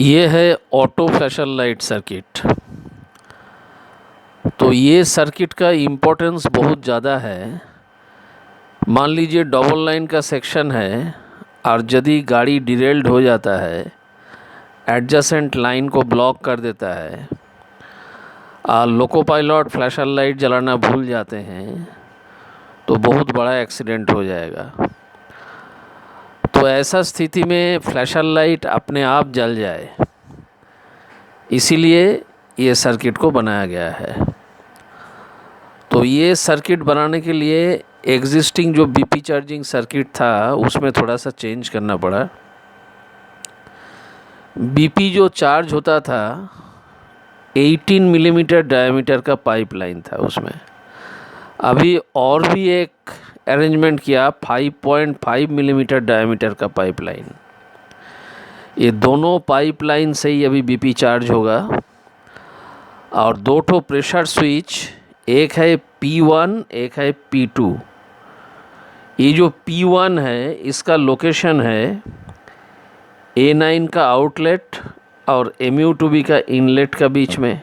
ये है auto flasher light circuit. तो ये सर्किट का इम्पोर्टेंस बहुत ज़्यादा है। मान लीजिए डबल लाइन का सेक्शन है और यदि गाड़ी डिरेल्ड हो जाता है, एडजेसेंट लाइन को ब्लॉक कर देता है और लोको पायलट फ्लैशर लाइट जलाना भूल जाते हैं तो बहुत बड़ा एक्सीडेंट हो जाएगा। तो ऐसा स्थिति में फ्लैशर लाइट अपने आप जल जाए, इसीलिए ये सर्किट को बनाया गया है। तो ये सर्किट बनाने के लिए एग्जिस्टिंग जो बीपी चार्जिंग सर्किट था उसमें थोड़ा सा चेंज करना पड़ा। बीपी जो चार्ज होता था 18 मिलीमीटर डायमीटर का पाइपलाइन था उसमें। अभी और भी एक अरेंजमेंट किया 5.5 मिलीमीटर डायमीटर का पाइपलाइन। ये दोनों पाइपलाइन से ही अभी बीपी चार्ज होगा। और दो ठो प्रेशर स्विच, एक है P1 एक है P2। ये जो P1 है इसका लोकेशन है A9 का आउटलेट और MU2B का इनलेट का बीच में,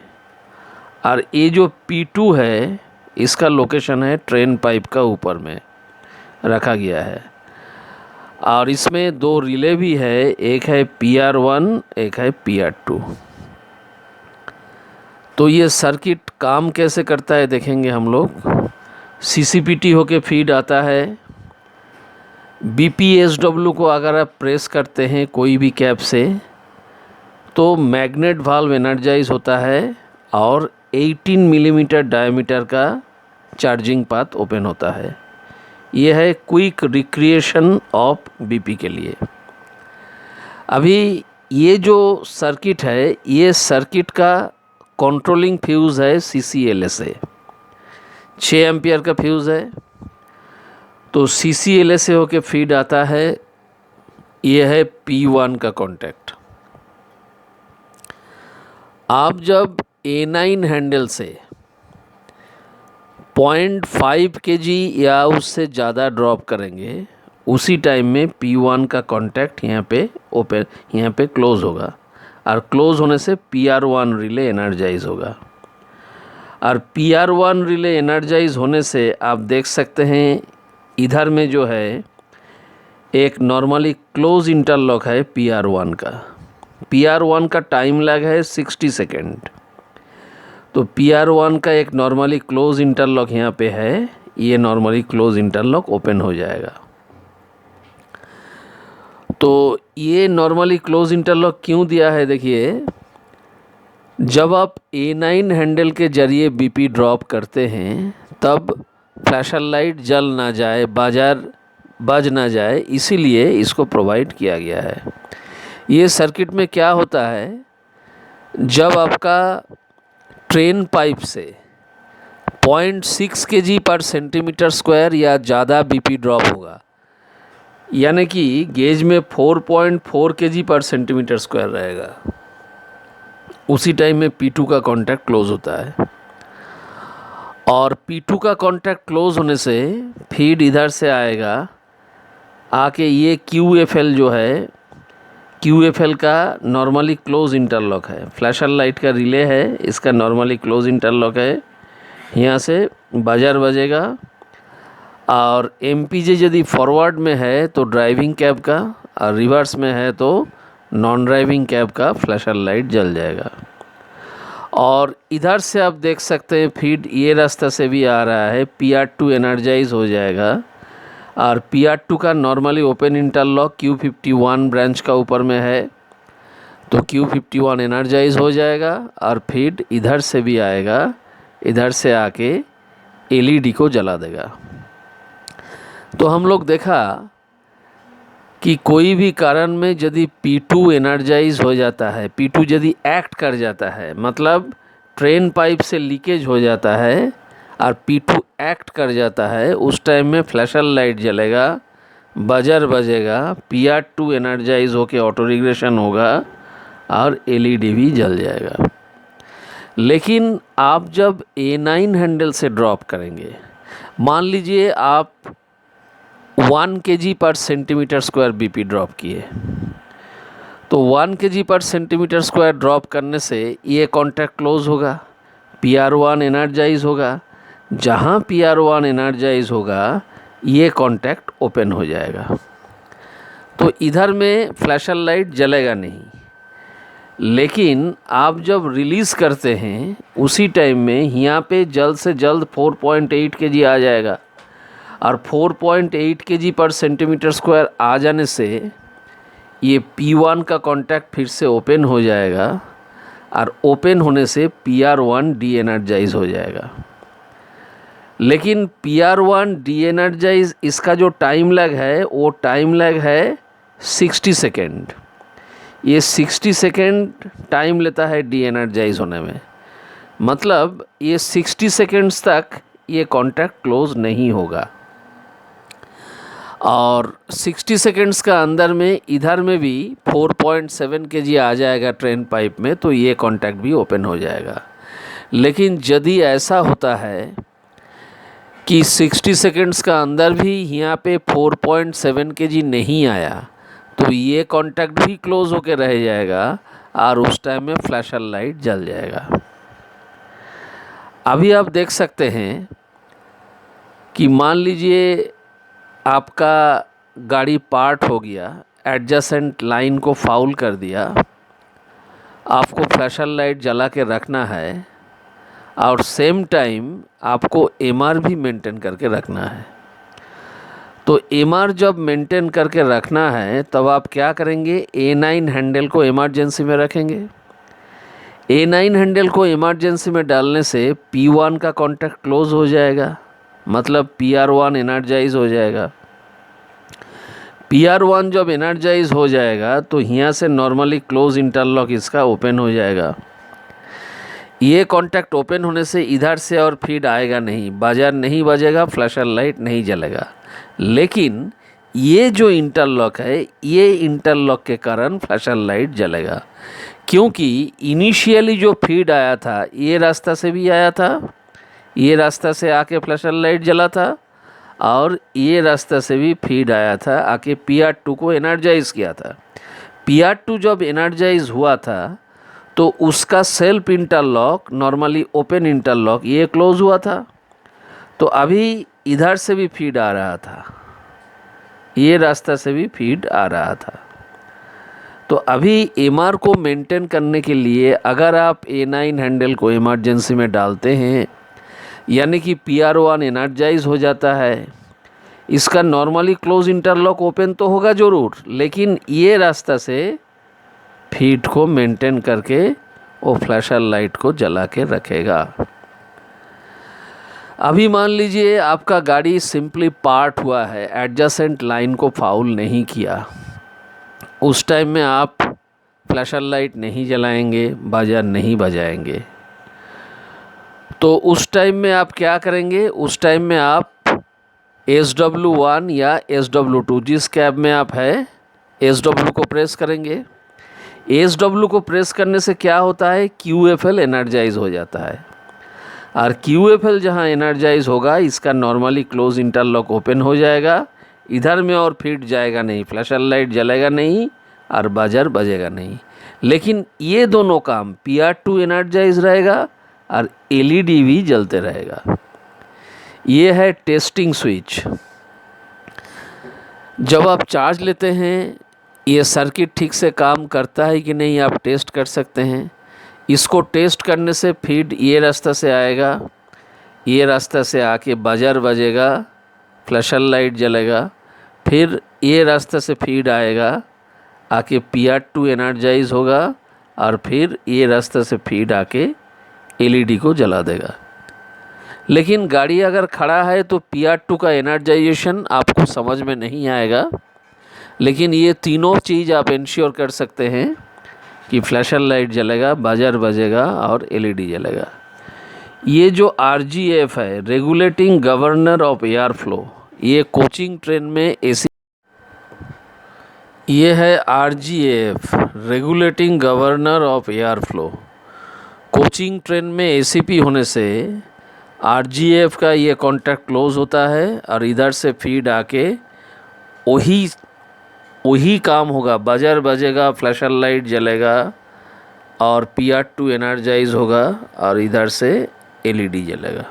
और ये जो P2 है इसका लोकेशन है ट्रेन पाइप का ऊपर में रखा गया है। और इसमें दो रिले भी है, एक है PR1 एक है PR2। तो ये सर्किट काम कैसे करता है देखेंगे हम लोग। CCPT होके फीड आता है। BPSW को अगर आप प्रेस करते हैं कोई भी कैप से तो मैग्नेट वाल्व एनर्जाइज होता है और 18 मिलीमीटर डायमीटर का चार्जिंग पाथ ओपन होता है। यह है क्विक रिक्रिएशन ऑफ बीपी के लिए। अभी ये जो सर्किट है ये सर्किट का कंट्रोलिंग फ्यूज़ है CCLA। 6 एम्पियर का फ्यूज़ है। तो CCLA से होके फीड आता है। ये है P1 का कॉन्टैक्ट। आप जब A9 हैंडल से 0.5 kg या उससे ज़्यादा ड्रॉप करेंगे उसी टाइम में P1 का कॉन्टैक्ट यहाँ पे ओपन, यहाँ पे क्लोज़ होगा और क्लोज़ होने से PR1 रिले एनर्जाइज होगा। और PR1 रिले एनर्जाइज होने से आप देख सकते हैं इधर में जो है एक नॉर्मली क्लोज इंटरलॉक है PR1 का। PR1 का टाइम लैग है 60 सेकेंड। तो PR1 का एक नॉर्मली क्लोज इंटरलॉक यहाँ पे है, ये नॉर्मली क्लोज इंटरलॉक ओपन हो जाएगा। तो ये नॉर्मली क्लोज इंटरलॉक क्यों दिया है देखिए, जब आप A9 हैंडल के जरिए बीपी ड्रॉप करते हैं तब फ्लैशर लाइट जल ना जाए, बज ना जाए, इसीलिए इसको प्रोवाइड किया गया है। ये सर्किट में क्या होता है, जब आपका ट्रेन पाइप से 0.6 kg पर सेंटीमीटर स्क्वायर या ज़्यादा बीपी ड्रॉप होगा, यानी कि गेज में 4.4 kg पर सेंटीमीटर स्क्वायर रहेगा, उसी टाइम में P2 का कॉन्टैक्ट क्लोज होता है। और P2 का कॉन्टैक्ट क्लोज होने से फीड इधर से आएगा, आके ये QFL जो है, QFL का नॉर्मली क्लोज इंटरलॉक है। फ्लैशर लाइट का रिले है, इसका नॉर्मली क्लोज इंटरलॉक है। यहाँ से बजर बजेगा और MPJ यदि फॉरवर्ड में है तो ड्राइविंग कैब का, और रिवर्स में है तो नॉन ड्राइविंग कैब का फ्लैशर लाइट जल जाएगा। और इधर से आप देख सकते हैं फीड ये रास्ता से भी आ रहा है, PR2 एनर्जाइज हो जाएगा। और PR2 का normally open interlock Q51 branch का ऊपर में है, तो Q51 एनर्जाइज हो जाएगा और फीड इधर से भी आएगा, इधर से आके LED को जला देगा। तो हम लोग देखा कि कोई भी कारण में यदि P2 एनर्जाइज हो जाता है, P2 यदि एक्ट कर जाता है, मतलब ट्रेन पाइप से लीकेज हो जाता है और P2 एक्ट कर जाता है, उस टाइम में फ्लैशर लाइट जलेगा, बजर बजेगा, PR2 एनर्जाइज होके ऑटो रिग्रेशन होगा और LED भी जल जाएगा। लेकिन आप जब A9 हैंडल से ड्रॉप करेंगे, मान लीजिए आप 1 kg पर सेंटीमीटर स्क्वायर बीपी ड्रॉप किए, तो 1 kg/cm² ड्रॉप करने से ये कॉन्टैक्ट क्लोज होगा, PR1 एनर्जाइज होगा। जहाँ PR1 एनर्जाइज होगा ये कॉन्टैक्ट ओपन हो जाएगा। तो इधर में फ्लैशर लाइट जलेगा नहीं, लेकिन आप जब रिलीज़ करते हैं उसी टाइम में यहाँ पे जल्द से जल्द 4.8 kg आ जाएगा, और 4.8 kg/cm² आ जाने से ये P1 का कॉन्टैक्ट फिर से ओपन हो जाएगा, और ओपन होने से PR1 डी एनर्जाइज हो जाएगा। लेकिन PR1 डी एनर्जाइज इसका जो टाइम लैग है वो टाइम लैग है 60 सेकेंड। ये 60 सेकेंड टाइम लेता है डी एनर्जाइज होने में, मतलब ये 60 सेकेंड्स तक ये कॉन्टैक्ट क्लोज नहीं होगा। और 60 सेकेंड्स का अंदर में इधर में भी 4.7 kg आ जाएगा ट्रेन पाइप में, तो ये कॉन्टैक्ट भी ओपन हो जाएगा। लेकिन यदि ऐसा होता है कि 60 सेकेंड्स का अंदर भी यहाँ पे 4.7 kg नहीं आया, तो ये कॉन्टैक्ट भी क्लोज होके रह जाएगा और उस टाइम में फ्लैशर लाइट जल जाएगा। अभी आप देख सकते हैं कि मान लीजिए आपका गाड़ी पार्ट हो गया, एडजेसेंट लाइन को फाउल कर दिया, आपको फ्लैशर लाइट जला के रखना है और सेम टाइम आपको MR भी मेंटेन करके रखना है। तो MR जब मेंटेन करके रखना है तब आप क्या करेंगे, A9 हैंडल को इमरजेंसी में रखेंगे। A9 हैंडल को इमरजेंसी में डालने से P1 का कॉन्टैक्ट क्लोज हो जाएगा, मतलब PR1 एनर्जाइज हो जाएगा। PR1 जब एनर्जाइज हो जाएगा तो यहाँ से नॉर्मली क्लोज इंटरलॉक इसका ओपन हो जाएगा। ये कॉन्टैक्ट ओपन होने से इधर से और फीड आएगा नहीं, बाजार नहीं बजेगा, फ्लैशर लाइट नहीं जलेगा। लेकिन ये जो इंटरलॉक है, ये इंटरलॉक के कारण फ्लैशर लाइट जलेगा, क्योंकि इनिशियली जो फीड आया था ये रास्ता से भी आया था, ये रास्ता से आके फ्लैशर लाइट जला था, और ये रास्ता से भी फीड आया था आके PR2 को एनर्जाइज किया था। PR2 जब एनर्जाइज हुआ था तो उसका self interlock, normally open interlock, ये क्लोज हुआ था। तो अभी इधर से भी फीड आ रहा था, ये रास्ता से भी फीड आ रहा था। तो अभी MR को मेंटेन करने के लिए अगर आप A9 हैंडल को इमरजेंसी में डालते हैं, यानी कि PR1 एनर्जाइज हो जाता है, इसका नॉर्मली क्लोज इंटरलॉक ओपन तो होगा ज़रूर, लेकिन ये रास्ता से फीड को मेंटेन करके वो फ्लैशर लाइट को जला के रखेगा। अभी मान लीजिए आपका गाड़ी सिंपली पार्ट हुआ है, एडजेसेंट लाइन को फाउल नहीं किया, उस टाइम में आप फ्लैशर लाइट नहीं जलाएंगे, बाजार नहीं बजाएंगे। तो उस टाइम में आप क्या करेंगे, उस टाइम में आप SW1 या SW2, जिस कैब में आप है, SW को प्रेस करेंगे। SW को प्रेस करने से क्या होता है, QFL एनर्जाइज हो जाता है, और QFL जहाँ एनर्जाइज होगा इसका नॉर्मली क्लोज इंटरलॉक ओपन हो जाएगा, इधर में और फीड जाएगा नहीं, फ्लैशर लाइट जलेगा नहीं और बाजार बजेगा नहीं। लेकिन ये दोनों काम, PR2 एनर्जाइज रहेगा और LED भी जलते रहेगा। ये है टेस्टिंग स्विच। जब आप चार्ज लेते हैं ये सर्किट ठीक से काम करता है कि नहीं आप टेस्ट कर सकते हैं। इसको टेस्ट करने से फीड ये रास्ता से आएगा, ये रास्ता से आके बाजार बजेगा, फ्लैशर लाइट जलेगा, फिर ये रास्ता से फीड आएगा आके PR2 एनर्जाइज होगा, और फिर ये रास्ता से फीड आके LED को जला देगा। लेकिन गाड़ी अगर खड़ा है तो PR2 का एनर्जाइजेशन आपको समझ में नहीं आएगा, लेकिन ये तीनों चीज़ आप इंश्योर कर सकते हैं कि फ्लैशर लाइट जलेगा, बाजार बजेगा और LED जलेगा। ये जो RGF है, regulating governor of air flow, ये कोचिंग ट्रेन में AC, ये है RGF, regulating governor of air flow. Coaching train में ACP होने से RGF का ये कॉन्टैक्ट क्लोज होता है और इधर से फीड आके वही वही काम होगा, बजर बजेगा, फ्लैशर लाइट जलेगा और PR2 एनर्जाइज होगा और इधर से LED जलेगा।